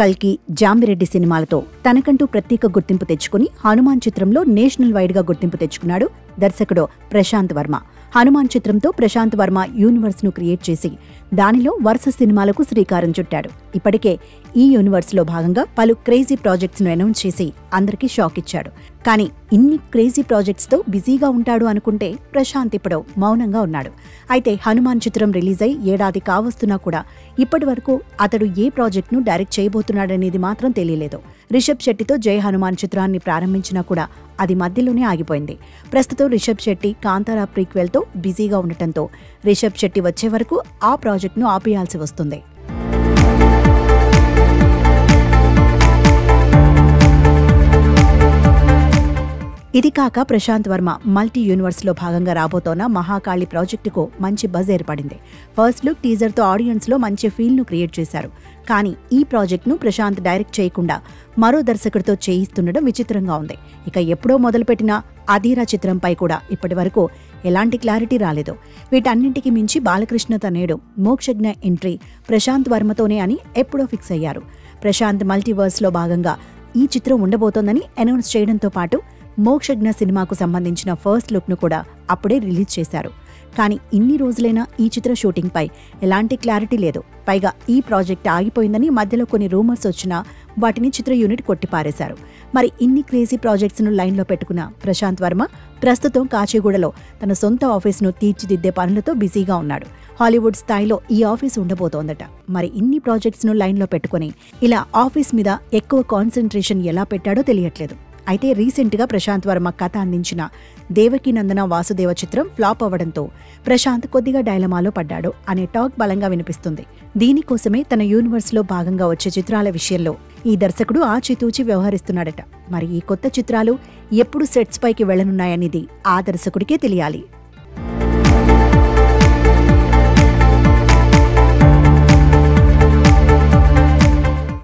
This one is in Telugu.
కల్కి, జాంబిరెడ్డి సినిమాలతో తనకంటూ ప్రత్యేక గుర్తింపు తెచ్చుకుని హనుమాన్ చిత్రంలో నేషనల్ వైడ్ గా గుర్తింపు తెచ్చుకున్నాడు దర్శకుడు ప్రశాంత్ వర్మ. హనుమాన్ చిత్రంతో ప్రశాంత్ వర్మ యూనివర్స్ ను క్రియేట్ చేసి దానిలో వరుస సినిమాలకు శ్రీకారం చుట్టాడు. ఇప్పటికే ఈ యూనివర్స్ లో భాగంగా పలు క్రేజీ ప్రాజెక్ట్స్ ను అనౌన్స్ చేసి అందరికీ షాక్ ఇచ్చాడు. కానీ ఇన్ని క్రేజీ ప్రాజెక్ట్స్ తో బిజీగా ఉంటాడు అనుకుంటే ప్రశాంత్ ఇప్పుడు మౌనంగా ఉన్నాడు. అయితే హనుమాన్ చిత్రం రిలీజ్ అయి ఏడాది కావస్తున్నా కూడా ఇప్పటి వరకు అతడు ఏ ప్రాజెక్ట్ ను డైరెక్ట్ చేయబోతున్నాడనేది మాత్రం తెలియలేదు. రిషబ్ శెట్టితో జై హనుమాన్ చిత్రాన్ని ప్రారంభించినా కూడా అది మధ్యలోనే ఆగిపోయింది. ప్రస్తుతం రిషబ్ శెట్టి కాంతారా ప్రీక్వెల్ తో బిజీగా ఉండటంతో రిషబ్ శెట్టి వచ్చే వరకు ఆ ప్రాజెక్ట్ ను ఆపేయాల్సి వస్తుంది. ఇది కాక ప్రశాంత్ వర్మ మల్టీ యూనివర్స్ లో భాగంగా రాబోతోన్న మహాకాళి ప్రాజెక్టుకు మంచి బజ్ ఏర్పడింది. ఫస్ట్ లుక్ టీజర్ తో ఆడియన్స్ లో మంచి ఫీల్ ను క్రియేట్ చేశారు. కానీ ఈ ప్రాజెక్ట్ ను ప్రశాంత్ డైరెక్ట్ చేయకుండా మరో దర్శకుడితో చేయిస్తుండడం విచిత్రంగా ఉంది. ఇక ఎప్పుడో మొదలుపెట్టిన అధీరా చిత్రంపై కూడా ఇప్పటి వరకు ఎలాంటి క్లారిటీ రాలేదు. వీటన్నింటికి మించి బాలకృష్ణ తనేడు మోక్షజ్ఞ ఎంట్రీ ప్రశాంత్ వర్మతోనే అని ఎప్పుడో ఫిక్స్ అయ్యారు. ప్రశాంత్ మల్టీవర్స్ లో భాగంగా ఈ చిత్రం ఉండబోతోందని అనౌన్స్ చేయడంతో పాటు మోక్షజ్ఞ సినిమాకు సంబంధించిన ఫస్ట్ లుక్ ను కూడా అప్పుడే రిలీజ్ చేశారు. కానీ ఇన్ని రోజులైనా ఈ చిత్ర షూటింగ్ పై ఎలాంటి క్లారిటీ లేదు. పైగా ఈ ప్రాజెక్ట్ ఆగిపోయిందని మధ్యలో కొన్ని రూమర్స్ వచ్చినా వాటిని చిత్ర యూనిట్ కొట్టిపారేశారు. మరి ఇన్ని క్రేజీ ప్రాజెక్ట్స్ ను లైన్ లో పెట్టుకున్న ప్రశాంత్ వర్మ ప్రస్తుతం కాచిగూడలో తన సొంత ఆఫీస్ ను తీర్చిదిద్దే పనులతో బిజీగా ఉన్నాడు. హాలీవుడ్ స్థాయిలో ఈ ఆఫీస్ ఉండబోతోందట. మరి ఇన్ని ప్రాజెక్ట్స్ ను లైన్ లో పెట్టుకుని ఇలా ఆఫీస్ మీద ఎక్కువ కాన్సంట్రేషన్ ఎలా పెట్టాడో తెలియట్లేదు. అయితే రీసెంట్ గా ప్రశాంత్ వర్మ కథ అందించిన దేవకీనందన వాసుదేవ చిత్రం ఫ్లాప్ అవ్వడంతో ప్రశాంత్ కొద్దిగా డైలమాలో పడ్డాడు అనే టాక్ బలంగా వినిపిస్తుంది. దీనికోసమే తన యూనివర్స్ లో భాగంగా వచ్చే చిత్రాల విషయంలో ఈ దర్శకుడు ఆచితూచి వ్యవహరిస్తున్నాడట. మరి ఈ కొత్త చిత్రాలు ఎప్పుడు సెట్స్ పైకి వెళ్లనున్నాయనేది ఆ దర్శకుడికే తెలియాలి.